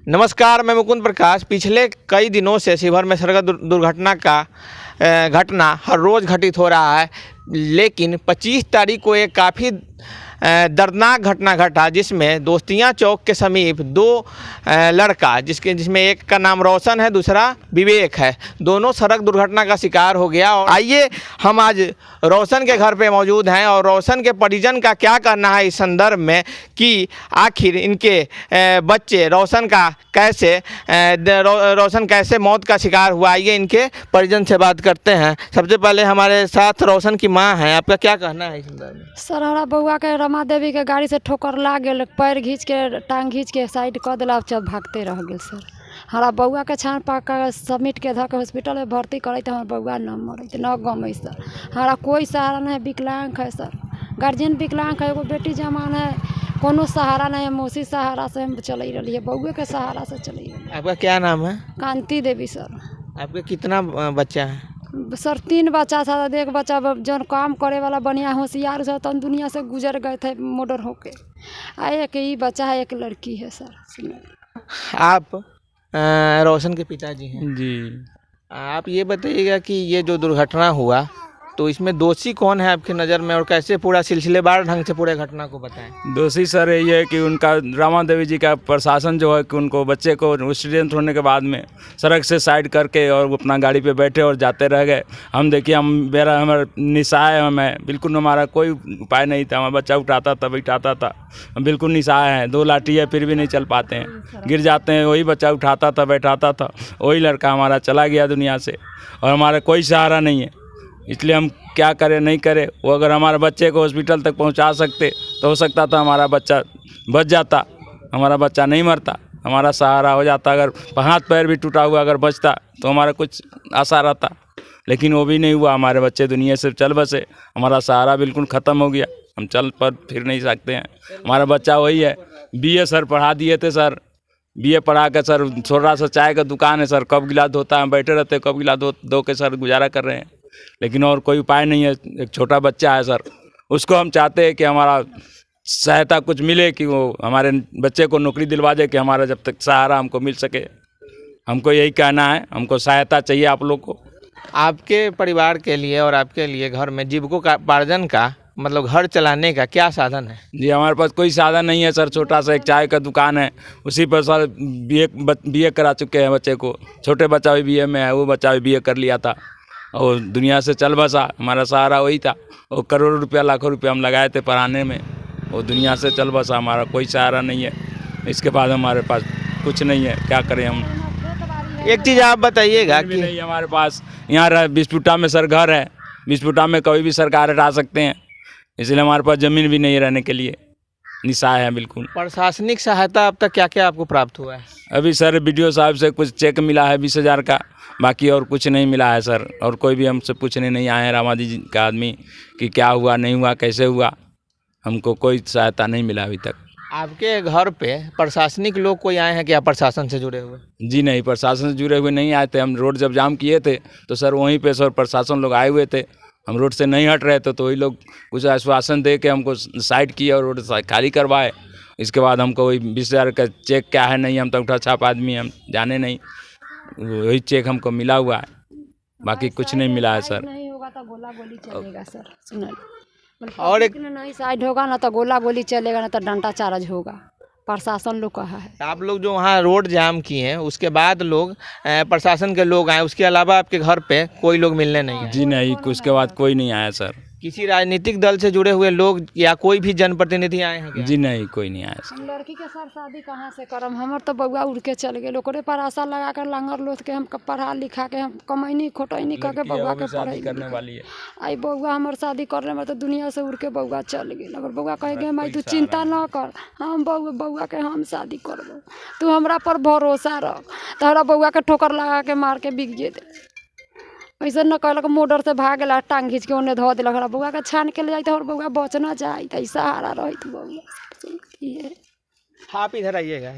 नमस्कार, मैं मुकुंद प्रकाश। पिछले कई दिनों से शिवहर में सड़क दुर्घटना का घटना हर रोज़ घटित हो रहा है, लेकिन 25 तारीख को एक काफ़ी दर्दनाक घटना घटा जिसमें दोस्तियां चौक के समीप दो लड़का जिसमें एक का नाम रोशन है, दूसरा विवेक है, दोनों सड़क दुर्घटना का शिकार हो गया। और आइए हम आज रोशन के घर पे मौजूद हैं और रोशन के परिजन का क्या कहना है इस संदर्भ में कि आखिर इनके बच्चे रोशन कैसे मौत का शिकार हुआ। आइए इनके परिजन से बात करते हैं। सबसे पहले हमारे साथ रोशन की माँ हैं, आपका क्या कहना है इस संदर्भ में? सर, हमारा बउआ के रमा देवी के गाड़ी से ठोकर लाग गेल, पैर घींच के टांग घींच के साइड कर दिला, जब भागते रह गेल। सर, हमारा बउआ के छान पाक समेट के धऽ के हॉस्पिटल में भर्ती करे तो हमारा बउआ न मरे न गमे। सर, हमारा कोई सहारा नहीं, विकलांग है। सर, गार्जियन विकलांग है, एगो बेटी जवान है, कोनो सहारा नहीं है। मौसी सहारा से हम चल रही है, बउए के सहारा से चल रही है। आपका क्या नाम है? कांति देवी। सर, आपके कितना बच्चा है? सर 3 बच्चा था। एक बच्चा जो काम करे वाला बढ़िया होशियार था तो दुनिया से गुजर गए थे मर्डर होके। एक ही बच्चा है, एक लड़की है। सर, आप रोशन के पिताजी हैं जी। आप ये बताइएगा कि ये जो दुर्घटना हुआ तो इसमें दोषी कौन है आपकी नज़र में, और कैसे पूरा सिलसिलेवार ढंग से पूरे घटना को बताएं? दोषी सर ये है कि उनका रमा देवी जी का प्रशासन जो है कि उनको बच्चे को एक्सीडेंट होने के बाद में सड़क से साइड करके और वो अपना गाड़ी पे बैठे और जाते रह गए। हम देखिए, हमारा निशाय है, हमें बिल्कुल हमारा कोई उपाय नहीं था। हमारा बच्चा उठाता था बैठाता था, हम बिल्कुल निशाय हैं। 2 लाठी है फिर भी नहीं चल पाते हैं, गिर जाते हैं। वही बच्चा उठाता था बैठाता था, वही लड़का हमारा चला गया दुनिया से और हमारा कोई सहारा नहीं है। इसलिए हम क्या करें नहीं करें। वो अगर हमारे बच्चे को हॉस्पिटल तक पहुंचा सकते तो हो सकता था हमारा बच्चा बच जाता, हमारा बच्चा नहीं मरता, हमारा सहारा हो जाता। अगर हाथ पैर भी टूटा हुआ अगर बचता तो हमारा कुछ आशा रहता, लेकिन वो भी नहीं हुआ। हमारे बच्चे दुनिया से चल बसे, हमारा सहारा बिल्कुल ख़त्म हो गया, हम चल पर फिर नहीं सकते हैं। हमारा बच्चा वही है। BA सर पढ़ा दिए थे सर, BA पढ़ा के सर छोटा सा चाय का दुकान है सर, कब गिलास धोता है, बैठे रहते कब गिलास धो के सर गुजारा कर रहे हैं, लेकिन और कोई उपाय नहीं है। एक छोटा बच्चा है सर, उसको हम चाहते हैं कि हमारा सहायता कुछ मिले, कि वो हमारे बच्चे को नौकरी दिलवा दे, कि हमारा जब तक सहारा हमको मिल सके। हमको यही कहना है, हमको सहायता चाहिए आप लोग को। आपके परिवार के लिए और आपके लिए घर में जीविकोपार्जन का मतलब घर चलाने का क्या साधन है? जी, हमारे पास कोई साधन नहीं है सर। छोटा सा एक चाय का दुकान है, उसी पर सर BA करा चुके हैं बच्चे को। छोटे बच्चा भी BA में है, वो बच्चा भी BA कर लिया था और दुनिया से चल बसा। हमारा सहारा वही था, और करोड़ों रुपया लाखों रुपया हम लगाए थे पढ़ाने में, वो दुनिया से चल बसा। हमारा कोई सहारा नहीं है, इसके बाद हमारे पास कुछ नहीं है, क्या करें हम। एक चीज़ आप बताइएगा कि कि नहीं हमारे पास यहाँ बिस्पुटा में सर घर है, बिस्पुटा में कभी भी सरकार हटा सकते हैं, इसलिए हमारे पास ज़मीन भी नहीं रहने के लिए, निशाय है बिल्कुल। प्रशासनिक सहायता अब तक क्या क्या आपको प्राप्त हुआ है? अभी सर BDO साहब से कुछ चेक मिला है 20,000 का, बाकी और कुछ नहीं मिला है सर। और कोई भी हमसे पूछने नहीं आए हैं रामादी जी का आदमी कि क्या हुआ नहीं हुआ कैसे हुआ, हमको कोई सहायता नहीं मिला अभी तक। आपके घर पे प्रशासनिक लोग कोई आए हैं क्या प्रशासन से जुड़े हुए? जी नहीं, प्रशासन से जुड़े हुए नहीं आए थे। हम रोड जब जाम किए थे तो सर वहीं पे सर प्रशासन लोग आए हुए थे, हम रोड से नहीं हट रहे थे तो वही लोग कुछ आश्वासन दे के हमको साइड किए और रोड खाली करवाए। इसके बाद हमको वही 20,000 का चेक क्या है नहीं, हम तो उठा छाप आदमी हम जाने नहीं, वही चेक हमको मिला हुआ है, बाकी कुछ नहीं मिला है सर। नहीं होगा तो गोला गोली चलेगा सर, सुनिए। और एक नहीं साइड होगा ना तो गोला गोली चलेगा, ना तो डंडा चार्ज होगा, प्रशासन लोग कहा है। आप लोग जो वहाँ रोड जाम किए हैं उसके बाद लोग प्रशासन के लोग आए, उसके अलावा आपके घर पे कोई लोग मिलने नहीं आए? जी नहीं, उसके बाद कोई नहीं आया सर। किसी राजनीतिक दल से जुड़े हुए लोग या कोई भी जनप्रतिनिधि आए हैं क्या? जी नहीं, कोई नहीं आया सर। हम लड़की के सर शादी कहाँ से करम, हमर तो बउआ उड़ के चल गए, ओकरे पर आशा लगा कर लांगर लोथ के हम पढ़ा लिखा के हम कमैनी खोटैनी करके बउआ के पढ़ाई करने वाली है। आई बउआ हमार शादी करने में तो दुनिया से उड़ के बउआ चल गई। अगर बउआ कहे माई तू चिंता न कर, हम बउआ के हम शादी करबो, तू हमरा पर भरोसा रख, तो हमरा बउआ के ठोकर लगा के मार के बिक जेते। ऐसे न कहलक मोटर से भाग गया, टांग खींच के उन्हें धो दिलक, बउआ के छान के ले जाते और बउआ बच न जाए, सहारा रही बउआ। आप इधर आइएगा।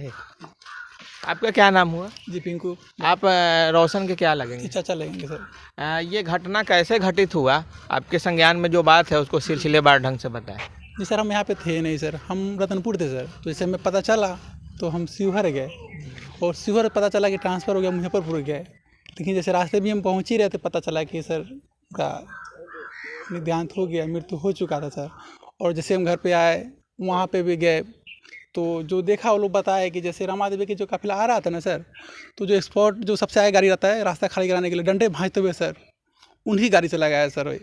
आपका क्या नाम हुआ? जी पिंकू। आप रोशन के क्या लगेंगे? चाचा लगेंगे सर। ये घटना कैसे घटित हुआ, आपके संज्ञान में जो बात है उसको सिलसिलेवार ढंग से बताएं। जी सर, हम यहाँ पे थे नहीं सर, हम रतनपुर थे सर, तो जैसे हमें पता चला तो हम शिवहर गए और शिवहर पता चला कि ट्रांसफ़र हो गया, मुजफ्फरपुर गए, लेकिन जैसे रास्ते भी हम पहुँच ही रहे थे, पता चला कि सर का निधन हो गया, मृत्यु हो चुका था सर। और जैसे हम घर पे आए, वहाँ पे भी गए, तो जो देखा वो लोग बताए कि जैसे रमा देवी की जो काफिला आ रहा था ना सर, तो जो स्पॉट जो सबसे आगे गाड़ी रहता है रास्ता खाली कराने के लिए, डंडे भांजते हुए सर उन्हीं गाड़ी से लगाया सर वही।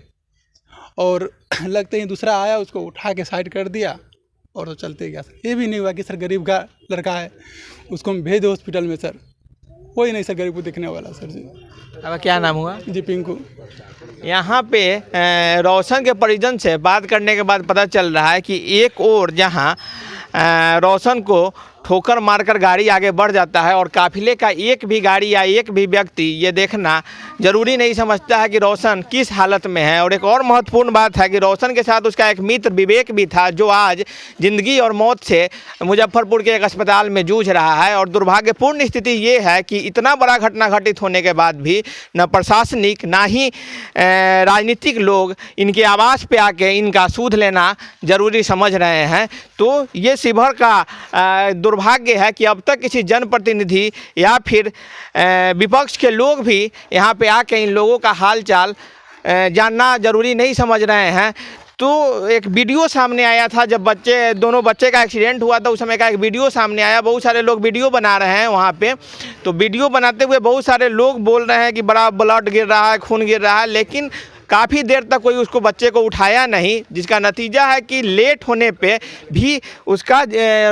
और लगते ही दूसरा आया, उसको उठा के साइड कर दिया और तो चलते गया सर। ये भी नहीं हुआ कि सर गरीब का लड़का है, उसको हम भेज दो हॉस्पिटल में सर, कोई नहीं सर गरीब को देखने वाला सर जी। अब क्या नाम हुआ? जी पिंकू। यहाँ पे रोशन के परिजन से बात करने के बाद पता चल रहा है कि एक और जहाँ रोशन को ठोकर मारकर गाड़ी आगे बढ़ जाता है और काफिले का एक भी गाड़ी या एक भी व्यक्ति ये देखना ज़रूरी नहीं समझता है कि रोशन किस हालत में है। और एक और महत्वपूर्ण बात है कि रोशन के साथ उसका एक मित्र विवेक भी था, जो आज ज़िंदगी और मौत से मुजफ्फरपुर के एक अस्पताल में जूझ रहा है। और दुर्भाग्यपूर्ण स्थिति ये है कि इतना बड़ा घटना घटित होने के बाद भी न प्रशासनिक ना ही राजनीतिक लोग इनके आवास पे आके इनका सूद लेना ज़रूरी समझ रहे हैं। तो ये शिवहर का दुर्भाग्य है कि अब तक किसी जनप्रतिनिधि या फिर विपक्ष के लोग भी यहाँ पे आके इन लोगों का हाल चाल जानना ज़रूरी नहीं समझ रहे हैं। तो एक वीडियो सामने आया था जब दोनों बच्चे का एक्सीडेंट हुआ था, उस समय का एक वीडियो सामने आया। बहुत सारे लोग वीडियो बना रहे हैं वहाँ पे, तो वीडियो बनाते हुए बहुत सारे लोग बोल रहे हैं कि बड़ा ब्लड गिर रहा है, खून गिर रहा है, लेकिन काफ़ी देर तक कोई उसको बच्चे को उठाया नहीं, जिसका नतीजा है कि लेट होने पे भी उसका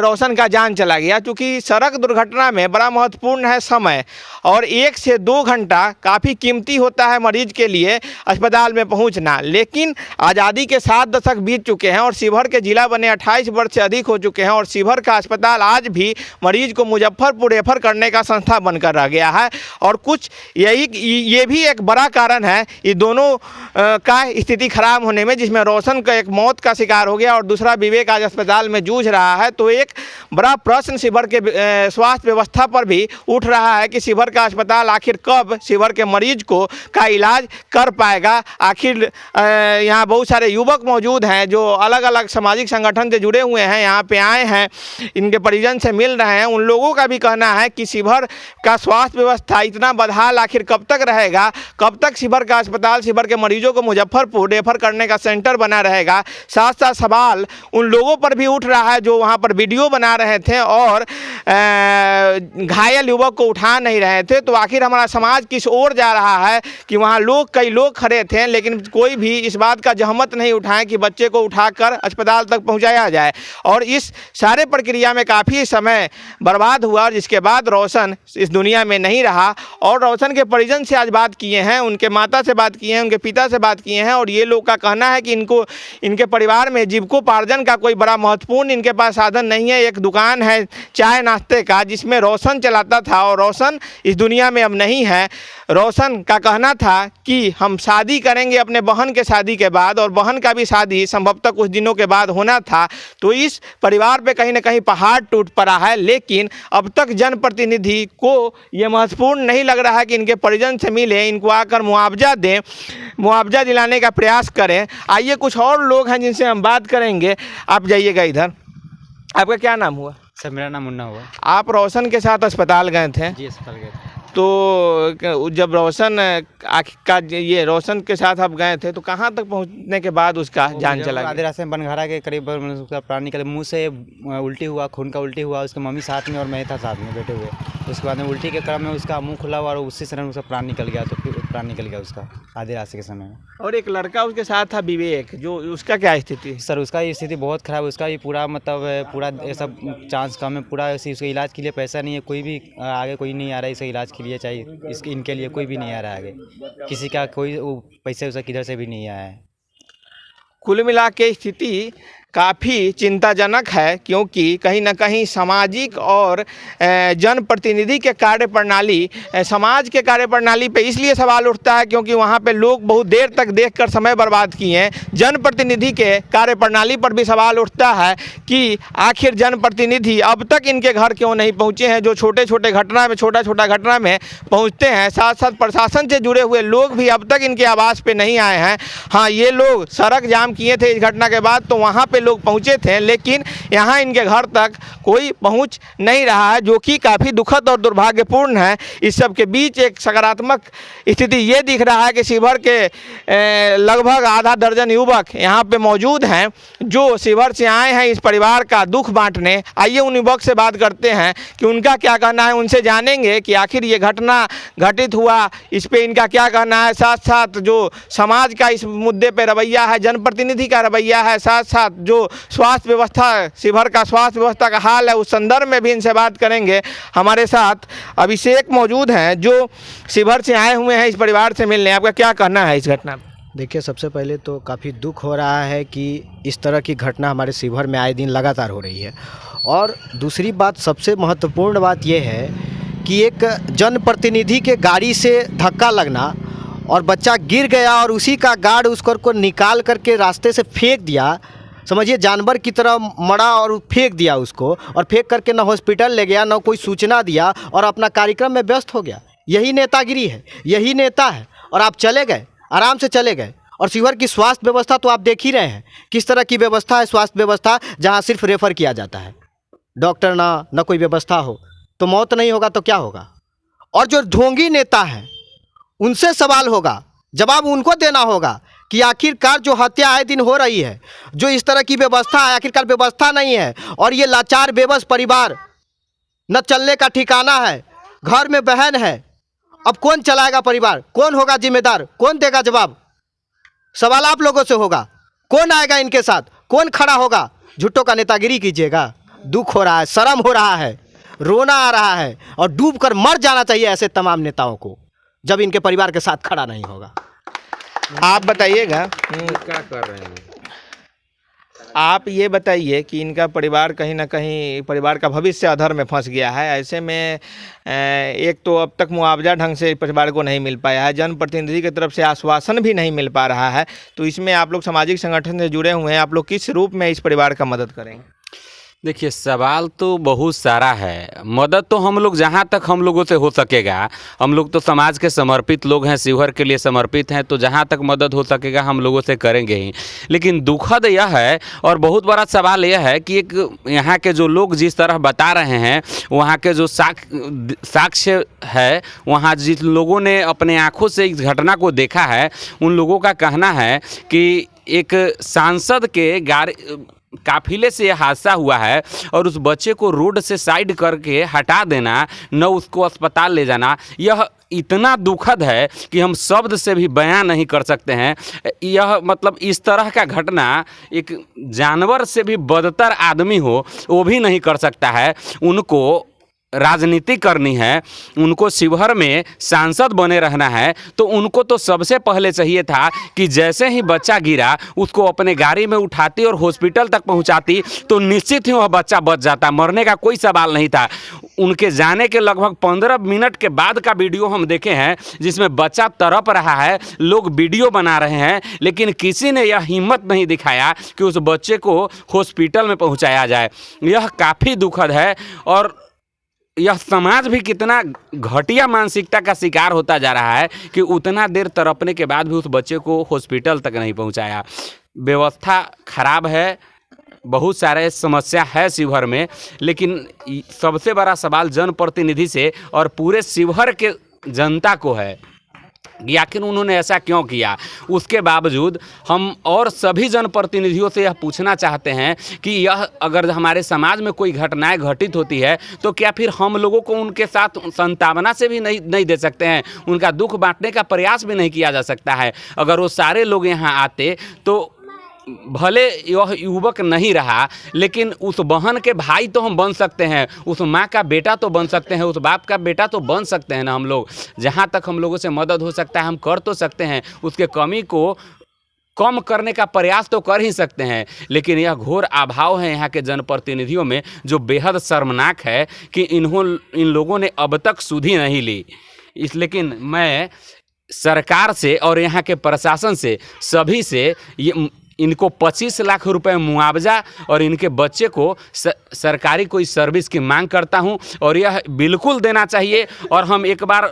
रोशन का जान चला गया। क्योंकि सड़क दुर्घटना में बड़ा महत्वपूर्ण है समय, और 1 से 2 घंटा काफ़ी कीमती होता है मरीज के लिए अस्पताल में पहुंचना। लेकिन आज़ादी के 7 दशक बीत चुके हैं और शिवहर के ज़िला बने 28 वर्ष से अधिक हो चुके हैं, और शिवहर का अस्पताल आज भी मरीज को मुजफ्फरपुर रेफर करने का संस्था बनकर रह गया है। और कुछ ये भी एक बड़ा कारण है ये दोनों का स्थिति खराब होने में, जिसमें रोशन का एक मौत का शिकार हो गया और दूसरा विवेक आज अस्पताल में जूझ रहा है। तो एक बड़ा प्रश्न शिवहर के स्वास्थ्य व्यवस्था पर भी उठ रहा है कि शिवहर का अस्पताल आखिर कब शिवहर के मरीज को का इलाज कर पाएगा। आखिर यहाँ बहुत सारे युवक मौजूद हैं जो अलग अलग सामाजिक संगठन से जुड़े हुए हैं, यहाँ पे आए हैं, इनके परिजन से मिल रहे हैं। उन लोगों का भी कहना है कि शिवहर का स्वास्थ्य व्यवस्था इतना बदहाल आखिर कब तक रहेगा, कब तक शिवहर का अस्पताल शिवहर के मरीजों को मुजफ्फरपुर रेफर करने का सेंटर बना रहेगा। साथ साथ सवाल उन लोगों पर भी उठ रहा है जो वहाँ पर वीडियो बना रहे थे और घायल युवक को उठा नहीं रहे थे। तो आखिर हमारा समाज किस ओर जा रहा है कि वहाँ कई लोग खड़े थे, लेकिन कोई भी इस बात का जहमत नहीं उठाए कि बच्चे को उठाकर अस्पताल तक पहुँचाया जाए। और इस सारे प्रक्रिया में काफ़ी समय बर्बाद हुआ, जिसके बाद रोशन इस दुनिया में नहीं रहा। और रोशन के परिजन से आज बात किए हैं, उनके माता से बात किए हैं, उनके पिता से बात किए हैं, और ये लोग का कहना है कि इनके परिवार में जीविकोपार्जन का कोई बड़ा महत्वपूर्ण इनके पास साधन नहीं है। एक दुकान है चाय नाश्ते का जिसमें रोशन चलाता था, और रोशन इस दुनिया में अब नहीं है। रोशन का कहना था कि हम शादी करेंगे अपने बहन के शादी के बाद, और बहन का भी शादी संभवतः कुछ दिनों के बाद होना था। तो इस परिवार पे कहीं ना कहीं पहाड़ टूट पड़ा है। लेकिन अब तक जनप्रतिनिधि को ये महत्वपूर्ण नहीं लग रहा है कि इनके परिजन से मिले, इनको आकर मुआवजा दें, मुआवजा दिलाने का प्रयास करें। आइए कुछ और लोग हैं जिनसे हम बात करेंगे। आप जाइएगा इधर। आपका क्या नाम हुआ? सर मेरा नाम मुन्ना हुआ। आप रोशन के साथ अस्पताल गए थे? जी अस्पताल गए थे। तो जब रोशन के साथ आप गए थे तो कहाँ तक पहुँचने के बाद उसका जान चला गया? आधे रास्ते में बनघारा के करीब उसका प्राण निकले, मुंह से उल्टी हुआ, खून का उल्टी हुआ। उसकी मम्मी साथ में और मैं था साथ में बैठे हुए। उसके बाद में उल्टी के क्रम में उसका मुंह खुला हुआ और उसी समय उसका प्राण निकल गया। तो फिर प्राण निकल गया उसका आधे रास्ते के समय में। और एक लड़का उसके साथ था विवेक, जो उसका क्या स्थिति? सर उसका स्थिति बहुत ख़राब है। उसका भी पूरा मतलब पूरा सब चांस कम है, पूरा उसके इलाज के लिए पैसा नहीं है, कोई भी आगे कोई नहीं आ रहा है इसके इलाज के लिए, चाहिए इनके लिए कोई भी नहीं आ रहा है आगे, किसी का कोई पैसे उसे किधर से भी नहीं आया है। कुल मिला के स्थिति काफ़ी चिंताजनक है, क्योंकि कहीं ना कहीं सामाजिक और जनप्रतिनिधि के कार्यप्रणाली, समाज के कार्यप्रणाली पे इसलिए सवाल उठता है क्योंकि वहाँ पे लोग बहुत देर तक देखकर समय बर्बाद किए हैं। जनप्रतिनिधि के कार्यप्रणाली पर भी सवाल उठता है कि आखिर जनप्रतिनिधि अब तक इनके घर क्यों नहीं पहुँचे हैं, जो छोटा छोटा घटना में पहुँचते हैं। साथ साथ प्रशासन से जुड़े हुए लोग भी अब तक इनके आवास पे नहीं आए हैं। हाँ, ये लोग सड़क जाम किए थे इस घटना के बाद, तो वहाँ पे लोग पहुंचे थे, लेकिन यहां इनके घर तक कोई पहुंच नहीं रहा है, जो कि काफ़ी दुखद और दुर्भाग्यपूर्ण है। इस सब के बीच एक सकारात्मक स्थिति ये दिख रहा है कि शिवहर के लगभग आधा दर्जन युवक यहाँ पे मौजूद हैं, जो शिवहर से आए हैं इस परिवार का दुख बांटने। आइए उन युवक से बात करते हैं कि उनका क्या कहना है, उनसे जानेंगे कि आखिर ये घटना घटित हुआ, इस पे इनका क्या कहना है। साथ साथ जो समाज का इस मुद्दे पे रवैया है, जनप्रतिनिधि का रवैया है, साथ साथ जो स्वास्थ्य व्यवस्था, शिवहर का स्वास्थ्य व्यवस्था का हाल है, उस संदर्भ में भी इनसे बात करेंगे। हमारे साथ अभिषेक मौजूद हैं, जो शिवहर से आए हुए हैं इस परिवार से मिलने। आपका क्या कहना है इस घटना पर? देखिए, सबसे पहले तो काफ़ी दुख हो रहा है कि इस तरह की घटना हमारे शिवहर में आए दिन लगातार हो रही है। और दूसरी बात, सबसे महत्वपूर्ण बात यह है कि एक जनप्रतिनिधि के गाड़ी से धक्का लगना और बच्चा गिर गया और उसी का गार्ड उसको निकाल करके रास्ते से फेंक दिया, समझिए जानवर की तरह मरा और फेंक दिया उसको, और फेंक करके ना हॉस्पिटल ले गया, ना कोई सूचना दिया और अपना कार्यक्रम में व्यस्त हो गया। यही नेतागिरी है, यही नेता है। और आप चले गए, आराम से चले गए। और शिवहर की स्वास्थ्य व्यवस्था तो आप देख ही रहे हैं किस तरह की व्यवस्था है। स्वास्थ्य व्यवस्था जहां सिर्फ रेफर किया जाता है, डॉक्टर ना कोई व्यवस्था हो तो मौत नहीं होगा तो क्या होगा। और जो ढोंगी नेता है उनसे सवाल होगा, जवाब उनको देना होगा कि आखिरकार जो हत्या आए दिन हो रही है, जो इस तरह की व्यवस्था है, आखिरकार व्यवस्था नहीं है। और ये लाचार बेबस परिवार, न चलने का ठिकाना है, घर में बहन है, अब कौन चलाएगा परिवार, कौन होगा जिम्मेदार, कौन देगा जवाब? सवाल आप लोगों से होगा। कौन आएगा इनके साथ, कौन खड़ा होगा? झूठों का नेतागिरी कीजिएगा। दुख हो रहा है, शर्म हो रहा है, रोना आ रहा है, और डूब कर मर जाना चाहिए ऐसे तमाम नेताओं को, जब इनके परिवार के साथ खड़ा नहीं होगा। आप बताइएगा क्या कर रहे हैं आप ये बताइए कि इनका परिवार कहीं ना कहीं, परिवार का भविष्य अधर में फंस गया है। ऐसे में एक तो अब तक मुआवजा ढंग से परिवार को नहीं मिल पाया है, जनप्रतिनिधि की तरफ से आश्वासन भी नहीं मिल पा रहा है। तो इसमें आप लोग सामाजिक संगठन से जुड़े हुए हैं, आप लोग किस रूप में इस परिवार का मदद करेंगे? देखिए, सवाल तो बहुत सारा है। मदद तो हम लोग जहाँ तक हम लोगों से हो सकेगा, हम लोग तो समाज के समर्पित लोग हैं, शिवहर के लिए समर्पित हैं, तो जहाँ तक मदद हो सकेगा हम लोगों से करेंगे ही। लेकिन दुखद यह है और बहुत बड़ा सवाल यह है कि एक यहाँ के जो लोग जिस तरह बता रहे हैं, वहाँ के जो साक्ष्य है, वहाँ जिस लोगों ने अपने आँखों से इस घटना को देखा है, उन लोगों का कहना है कि एक सांसद के काफिले से यह हादसा हुआ है और उस बच्चे को रोड से साइड करके हटा देना, न उसको अस्पताल ले जाना, यह इतना दुखद है कि हम शब्द से भी बयां नहीं कर सकते हैं। यह मतलब इस तरह का घटना एक जानवर से भी बदतर आदमी हो वो भी नहीं कर सकता है। उनको राजनीति करनी है, उनको शिवहर में सांसद बने रहना है, तो उनको तो सबसे पहले चाहिए था कि जैसे ही बच्चा गिरा उसको अपने गाड़ी में उठाती और हॉस्पिटल तक पहुंचाती, तो निश्चित ही वह बच्चा बच जाता, मरने का कोई सवाल नहीं था। उनके जाने के लगभग 15 मिनट के बाद का वीडियो हम देखे हैं जिसमें बच्चा तड़प रहा है, लोग वीडियो बना रहे हैं, लेकिन किसी ने यह हिम्मत नहीं दिखाया कि उस बच्चे को हॉस्पिटल में पहुँचाया जाए। यह काफ़ी दुखद है और यह समाज भी कितना घटिया मानसिकता का शिकार होता जा रहा है कि उतना देर तड़पने के बाद भी उस बच्चे को हॉस्पिटल तक नहीं पहुंचाया। व्यवस्था खराब है, बहुत सारे समस्या है शिवहर में, लेकिन सबसे बड़ा सवाल जनप्रतिनिधि से और पूरे शिवहर के जनता को है कि आखिर उन्होंने ऐसा क्यों किया। उसके बावजूद हम और सभी जनप्रतिनिधियों से यह पूछना चाहते हैं कि यह अगर हमारे समाज में कोई घटनाएं घटित होती है तो क्या फिर हम लोगों को उनके साथ सांत्वना से भी नहीं दे सकते हैं, उनका दुख बांटने का प्रयास भी नहीं किया जा सकता है। अगर वो सारे लोग यहाँ आते तो भले यह युवक नहीं रहा, लेकिन उस बहन के भाई तो हम बन सकते हैं, उस माँ का बेटा तो बन सकते हैं, उस बाप का बेटा तो बन सकते हैं ना हम लोग। जहाँ तक हम लोगों से मदद हो सकता है हम कर तो सकते हैं, उसके कमी को कम करने का प्रयास तो कर ही सकते हैं। लेकिन यह घोर अभाव है यहाँ के जनप्रतिनिधियों में, जो बेहद शर्मनाक है कि इन लोगों ने अब तक सुधि नहीं ली। लेकिन मैं सरकार से और यहाँ के प्रशासन से सभी से इनको 25 लाख रुपए मुआवजा और इनके बच्चे को सरकारी कोई सर्विस की मांग करता हूं और यह बिल्कुल देना चाहिए। और हम एक बार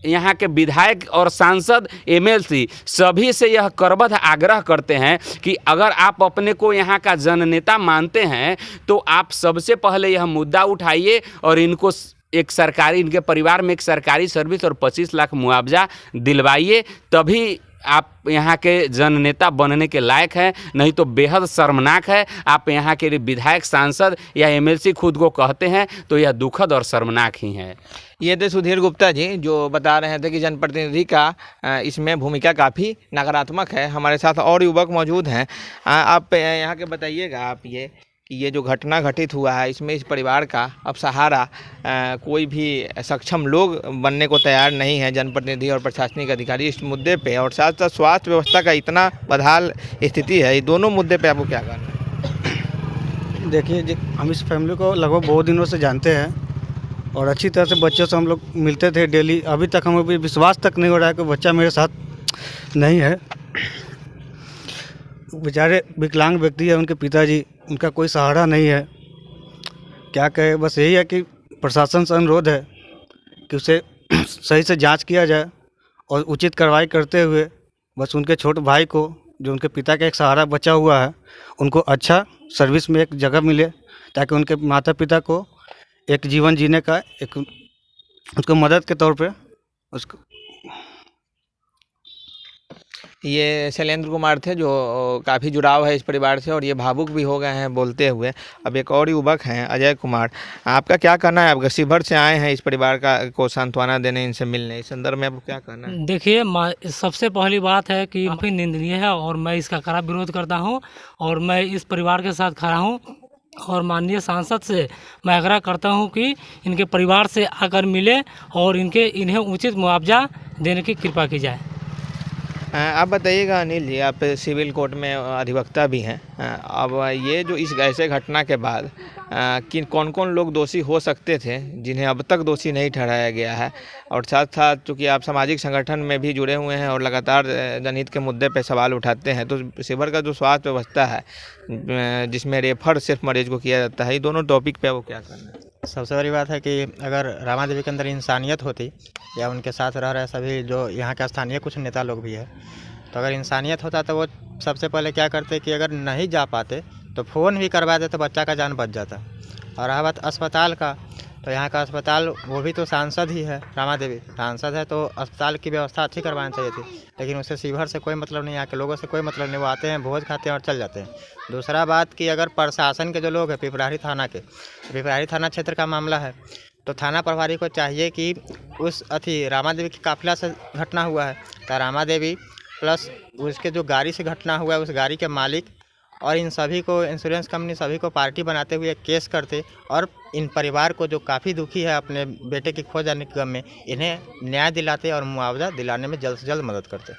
यहाँ के विधायक और सांसद एमएलसी सभी से यह करबद्ध आग्रह करते हैं कि अगर आप अपने को यहाँ का जननेता मानते हैं तो आप सबसे पहले यह मुद्दा उठाइए और इनको एक सरकारी, इनके परिवार में एक सरकारी सर्विस और 25 लाख मुआवजा दिलवाइए, तभी आप यहाँ के जननेता बनने के लायक हैं। नहीं तो बेहद शर्मनाक है। आप यहाँ के विधायक, सांसद या एमएलसी खुद को कहते हैं तो यह दुखद और शर्मनाक ही है। ये थे सुधीर गुप्ता जी जो बता रहे थे कि जनप्रतिनिधि का इसमें भूमिका काफ़ी नकारात्मक है। हमारे साथ और युवक मौजूद हैं। आप यहाँ के बताइएगा आप ये जो घटना घटित हुआ है इसमें इस परिवार का अब सहारा कोई भी सक्षम लोग बनने को तैयार नहीं है, जनप्रतिनिधि और प्रशासनिक अधिकारी इस मुद्दे पे, और साथ साथ स्वास्थ्य व्यवस्था का इतना बदहाल स्थिति है, ये दोनों मुद्दे पे आपको क्या कहना है? देखिए, हम इस फैमिली को लगभग बहुत दिनों से जानते हैं और अच्छी तरह से बच्चों से हम लोग मिलते थे डेली। अभी तक हमें भी विश्वास तक नहीं हो रहा है कि बच्चा मेरे साथ नहीं है। बेचारे विकलांग व्यक्ति है, उनके पिताजी, उनका कोई सहारा नहीं है। क्या कहे, बस यही है कि प्रशासन से अनुरोध है कि उसे सही से जांच किया जाए और उचित कार्रवाई करते हुए बस उनके छोटे भाई को, जो उनके पिता का एक सहारा बचा हुआ है, उनको अच्छा सर्विस में एक जगह मिले ताकि उनके माता पिता को एक जीवन जीने का एक उसको मदद के तौर पे उसको। ये शैलेंद्र कुमार थे जो काफ़ी जुड़ाव है इस परिवार से और ये भावुक भी हो गए हैं बोलते हुए। अब एक और युवक हैं, अजय कुमार, आपका क्या कहना है? आप शिवहर से आए हैं इस परिवार को सांत्वना देने, इनसे मिलने, इस संदर्भ में आपको क्या कहना है? देखिए, सबसे पहली बात है कि काफ़ी निंदनीय है और मैं इसका कड़ा विरोध करता हूं और मैं इस परिवार के साथ खड़ा हूं और माननीय सांसद से मैं आग्रह करता हूं कि इनके परिवार से आकर मिले और इन्हें उचित मुआवजा देने की कृपा की जाए। आप बताइएगा अनिल जी, आप सिविल कोर्ट में अधिवक्ता भी हैं। अब ये जो इस ऐसे घटना के बाद कि कौन कौन लोग दोषी हो सकते थे जिन्हें अब तक दोषी नहीं ठहराया गया है, और साथ साथ चूँकि आप सामाजिक संगठन में भी जुड़े हुए हैं और लगातार जनहित के मुद्दे पे सवाल उठाते हैं, तो शिवहर का जो स्वास्थ्य व्यवस्था है जिसमें रेफर सिर्फ मरीज को किया जाता है, ये दोनों टॉपिक पे वो क्या करना है? सबसे बड़ी बात है कि अगर रामा देवी के अंदर इंसानियत होती या उनके साथ रह रहे सभी जो यहाँ के स्थानीय कुछ नेता लोग भी है, तो अगर इंसानियत होता तो वो सबसे पहले क्या करते कि अगर नहीं जा पाते तो फ़ोन भी करवा देते तो बच्चा का जान बच जाता। और रहा बात अस्पताल का, तो यहाँ का अस्पताल, वो भी तो सांसद ही है, रामा देवी सांसद है, तो अस्पताल की व्यवस्था अच्छी करवानी चाहिए थी, लेकिन उससे शिवहर से कोई मतलब नहीं, यहाँ के लोगों से कोई मतलब नहीं। वो आते हैं, भोज खाते हैं और चल जाते हैं। दूसरा बात कि अगर प्रशासन के जो लोग हैं पिपराही थाना क्षेत्र का मामला है, तो थाना प्रभारी को चाहिए कि उस रामा देवी की काफिला से घटना हुआ है, तो रामा देवी प्लस उसके जो गाड़ी से घटना हुआ है उस गाड़ी के मालिक और इन सभी को, इंश्योरेंस कंपनी सभी को पार्टी बनाते हुए केस करते और इन परिवार को जो काफ़ी दुखी है अपने बेटे की खो जाने के गम में, इन्हें न्याय दिलाते और मुआवजा दिलाने में जल्द से जल्द मदद करते।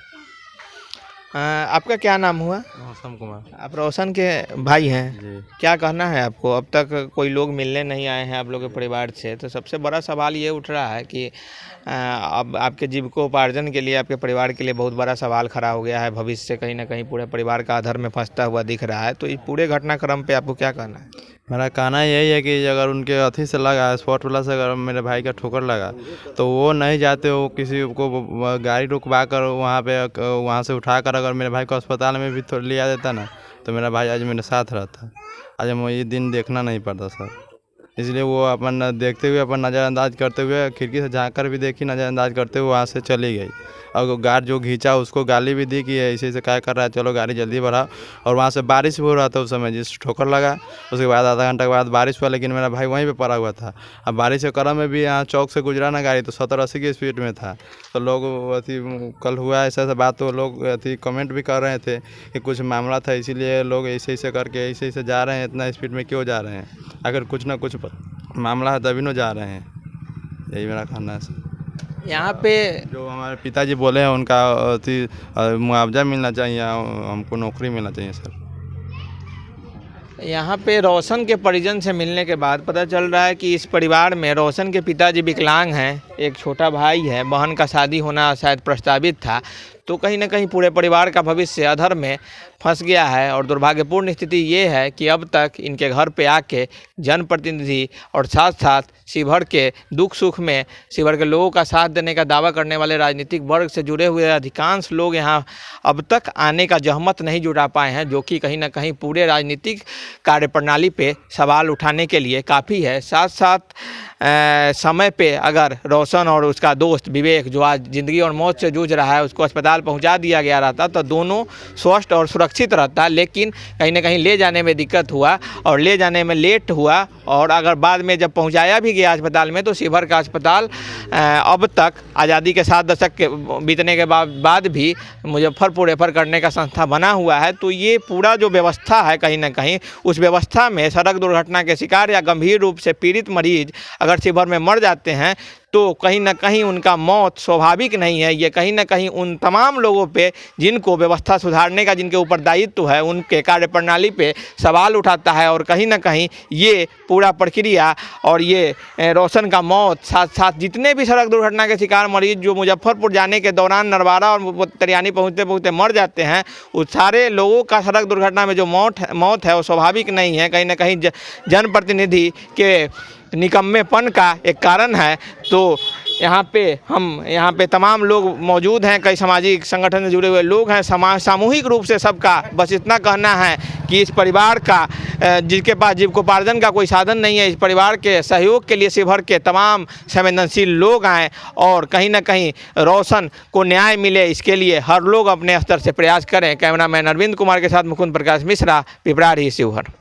आपका क्या नाम हुआ? रोशन कुमार। आप रोशन के भाई हैं। क्या कहना है आपको? अब तक कोई लोग मिलने नहीं आए हैं आप लोगों के परिवार से, तो सबसे बड़ा सवाल ये उठ रहा है कि अब आपके जीविकोपार्जन के लिए, आपके परिवार के लिए बहुत बड़ा सवाल खड़ा हो गया है। भविष्य से कहीं ना कहीं पूरे परिवार का अधर में फंसता हुआ दिख रहा है, तो इस पूरे घटनाक्रम पे आपको क्या कहना है? मेरा कहना यही है कि अगर उनके अथी से लगा, स्पॉट वाला से अगर मेरे भाई का ठोकर लगा, तो वो नहीं जाते, वो किसी को गाड़ी रुकवा कर वहाँ से उठा कर अगर मेरे भाई को अस्पताल में भी लिया देता ना, तो मेरा भाई आज मेरे साथ रहता। आज हमें ये दिन देखना नहीं पड़ता सर। इसलिए वो अपन देखते हुए, अपन नज़रअंदाज करते हुए, खिड़की से झाँक कर भी देखी, नज़रअंदाज करते हुए वहाँ से चली गई। और गार्ड जो खींचा उसको गाली भी दी कि ऐसे क्या कर रहा है, चलो गाड़ी जल्दी बढ़ाओ। और वहाँ से बारिश भी हो रहा था उस समय, जिस ठोकर लगा उसके बाद आधा घंटा के बाद बारिश हुआ, लेकिन मेरा भाई वहीं पे पड़ा हुआ था। अब बारिश के क्रम में भी यहाँ चौक से गुजरा ना गाड़ी, तो 70-80 की स्पीड में था। तो लोग अथी कल हुआ ऐसा बात, तो लोग अथी कमेंट भी कर रहे थे कि कुछ मामला था, इसीलिए लोग ऐसे करके ऐसे जा रहे हैं, इतना स्पीड में क्यों जा रहे हैं? अगर कुछ ना कुछ मामला है तभी न जा रहे हैं। यही मेरा कहना है। यहाँ पे जो हमारे पिताजी बोले हैं उनका मुआवजा मिलना चाहिए, हमको नौकरी मिलना चाहिए सर। यहाँ पे रोशन के परिजन से मिलने के बाद पता चल रहा है कि इस परिवार में रोशन के पिताजी विकलांग हैं, एक छोटा भाई है, बहन का शादी होना शायद प्रस्तावित था, तो कहीं ना कहीं पूरे परिवार का भविष्य अधर में फंस गया है। और दुर्भाग्यपूर्ण स्थिति ये है कि अब तक इनके घर पे आके जनप्रतिनिधि और साथ साथ शिवहर के दुख सुख में शिवहर के लोगों का साथ देने का दावा करने वाले राजनीतिक वर्ग से जुड़े हुए अधिकांश लोग यहाँ अब तक आने का जहमत नहीं जुटा पाए हैं, जो कि कहीं ना कहीं पूरे राजनीतिक कार्यप्रणाली पे सवाल उठाने के लिए काफ़ी है। साथ साथ समय पे अगर रोशन और उसका दोस्त विवेक, जो आज ज़िंदगी और मौत से जूझ रहा है, उसको अस्पताल पहुंचा दिया गया रहता तो दोनों स्वस्थ और सुरक्षित रहता, लेकिन कहीं ना कहीं ले जाने में दिक्कत हुआ और ले जाने में लेट हुआ। और अगर बाद में जब पहुंचाया भी गया अस्पताल में, तो शिवहर का अस्पताल अब तक आज़ादी के 7 दशक के बीतने के बाद भी मुजफ्फरपुर रेफर करने का संस्था बना हुआ है। तो ये पूरा जो व्यवस्था है, कहीं ना कहीं उस व्यवस्था में सड़क दुर्घटना के शिकार या गंभीर रूप से पीड़ित मरीज अगर शिवहर में मर जाते हैं तो कहीं ना कहीं उनका मौत स्वाभाविक नहीं है। ये कहीं ना कहीं उन तमाम लोगों पे जिनको व्यवस्था सुधारने का जिनके ऊपर दायित्व है, उनके कार्यप्रणाली पे सवाल उठाता है। और कहीं ना कहीं ये पूरा प्रक्रिया और ये रोशन का मौत, साथ साथ जितने भी सड़क दुर्घटना के शिकार मरीज जो मुजफ्फरपुर जाने के दौरान नरवारा और तरियानी पहुँचते पहुँचते मर जाते हैं, उस सारे लोगों का सड़क दुर्घटना में जो मौत है वो स्वाभाविक नहीं है, कहीं ना कहीं जनप्रतिनिधि के निकम्मेपन का एक कारण है। तो यहाँ पे तमाम लोग मौजूद हैं, कई सामाजिक संगठन से जुड़े हुए लोग हैं, सामूहिक रूप से सबका बस इतना कहना है कि इस परिवार का जिसके पास जीविकोपार्जन का कोई साधन नहीं है, इस परिवार के सहयोग के लिए शिवहर के तमाम संवेदनशील लोग आएँ और कहीं ना कहीं रोशन को न्याय मिले, इसके लिए हर लोग अपने स्तर से प्रयास करें। कैमरामैन अरविंद कुमार के साथ मुकुंद प्रकाश मिश्रा, पिपरारी, शिवहर।